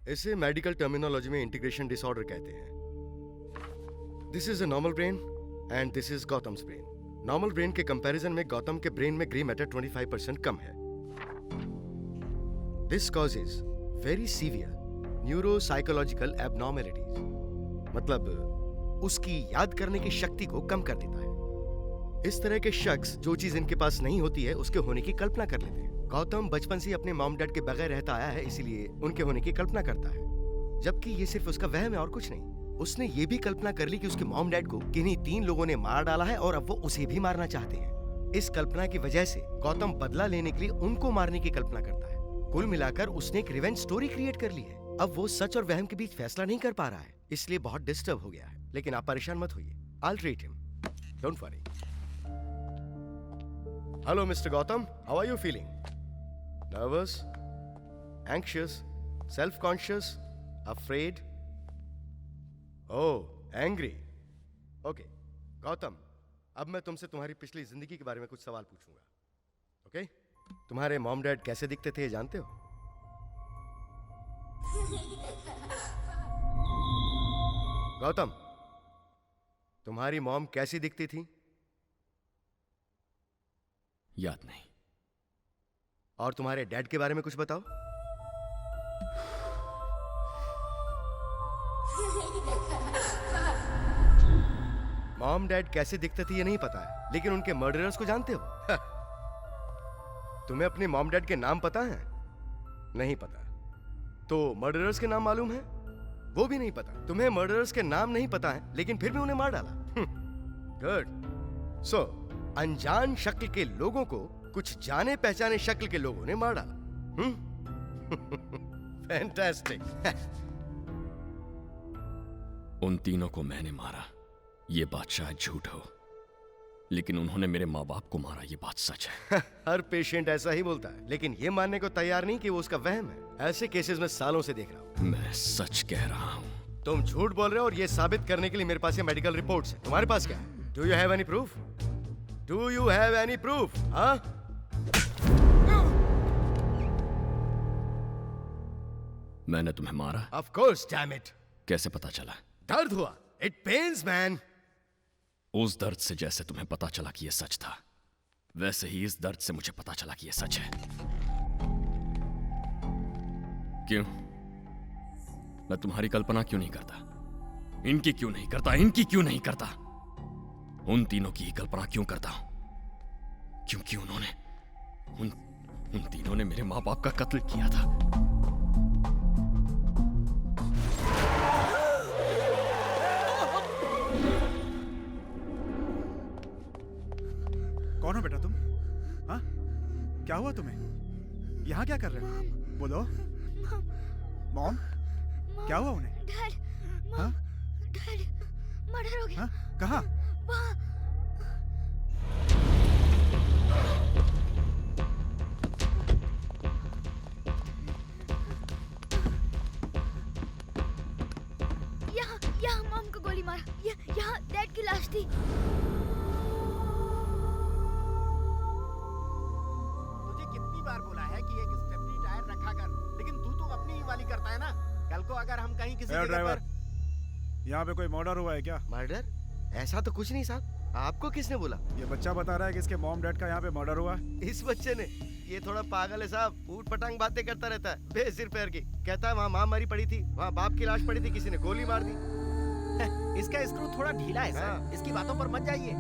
इसे medical terminology में integration disorder कहते हैं। This is a normal brain and this is Gautam's brain. Normal brain के कंपैरिजन में गौतम के ब्रेन में ग्रे मैटर 25% कम है। This causes very severe neuropsychological abnormalities, मतलब उसकी याद करने की शक्ति को कम कर देता है। इस तरह के शख्स जो चीज इनके पास नहीं होती है उसके होने की कल्पना कर लेते हैं। गौतम बचपन से अपने मॉम डैड के बगैर रहता आया है, इसीलिए उनके होने की कल्पना करता है, जबकि ये सिर्फ उसका वहम है और कुछ नहीं। उसने ये भी कल्पना कर ली कि उसके मॉम डैड को किन्हीं 3 लोगों ने मार डाला है और अब वो उसे भी मारना चाहते हैं। इस कल्पना की वजह से गौतम बदला लेने के लिए उनको मारने की कल्पना करता है। कुल मिलाकर उसने एक रिवेंज स्टोरी क्रिएट कर ली है। अब वो सच और वहम के बीच फैसला नहीं कर पा रहा है, इसलिए बहुत डिस्टर्ब हो गया है। लेकिन आप परेशान मत होइए, I will treat him, don't worry. Hello mister Gautam, how are you feeling? Nervous, anxious, self conscious, afraid? Oh, angry. Okay Gautam, अब मैं तुमसे तुम्हारी पिछली जिंदगी के बारे में कुछ सवाल पूछूंगा। ओके? तुम्हारे मॉम डैड कैसे दिखते थे ये जानते हो? गौतम, तुम्हारी मॉम कैसी दिखती थी? याद नहीं। और तुम्हारे डैड के बारे में कुछ बताओ। मॉम डैड कैसे दिखते थे ये नहीं पता है, लेकिन उनके मर्डरर्स को जानते हो? तुम्हें अपने मॉम डैड के नाम पता है? नहीं पता। तो मर्डरर्स के नाम मालूम है? वो भी नहीं पता। तुम्हें मर्डरर्स के नाम नहीं पता है, लेकिन फिर भी उन्हें मार डाला। गुड। सो अनजान शक्ल के लोगों को कुछ जाने पहचाने शक्ल के लोगों ने मार डाला। फैंटास्टिक। उन तीनों को मैंने मारा, ये बात शायद झूठ हो, लेकिन उन्होंने मेरे माँ बाप को मारा, ये बात सच है। हर पेशेंट ऐसा ही बोलता है, लेकिन ये मानने को तैयार नहीं कि वो उसका वहम है। ऐसे केसेस में सालों से देख रहा हूँ। मैं सच कह रहा हूँ। तुम झूठ बोल रहे हो और ये साबित करने के लिए मेरे पास ये मेडिकल रिपोर्ट्स हैं। तुम्हारे पास क्या है? Do you have any proof? Do you have any proof? हाँ? मैंने तुम्हें मारा? Of course, damn it. कैसे पता चला? दर्द हुआ। It pens man. उस दर्द से जैसे तुम्हें पता चला कि यह सच था, वैसे ही इस दर्द से मुझे पता चला कि यह सच है। क्यों? मैं तुम्हारी कल्पना क्यों नहीं करता? इनकी क्यों नहीं करता? इनकी क्यों नहीं करता? उन तीनों की ही कल्पना क्यों करता हूं? क्योंकि उन्होंने उन तीनों ने मेरे मां बाप का कत्ल किया था। कौन हो बेटा तुम? हाँ? क्या हुआ तुम्हें? यहाँ क्या कर रहे हो? बोलो। मॉम? क्या हुआ उन्हें? डैड, हाँ? डैड, मर्डर हो गया। हाँ? कहाँ? वहाँ। यहाँ मॉम को गोली मारा। यहाँ डैड की लाश थी। कितनी बार बोला है कि एक स्टेपनी टायर रखा कर, लेकिन तू तो अपनी ही वाली करता है ना। कल को अगर हम कहीं किसी जगह ड्राइवर, पर यहाँ पे कोई मर्डर हुआ है क्या? मर्डर? ऐसा तो कुछ नहीं साहब। आपको किसने बोला? ये बच्चा बता रहा है कि इसके मॉम डैड का यहाँ पे मर्डर हुआ है। इस बच्चे ने? ये थोड़ा पागल है साहब, ऊट पटांग बातें करता रहता है बेसिर पैर की। कहता है वहाँ माँ मरी पड़ी थी, वहाँ बाप की लाश पड़ी थी, किसी ने गोली मार दी। इसका स्क्रू थोड़ा ढीला है सर। हाँ। इसकी बातों पर मत जाइए।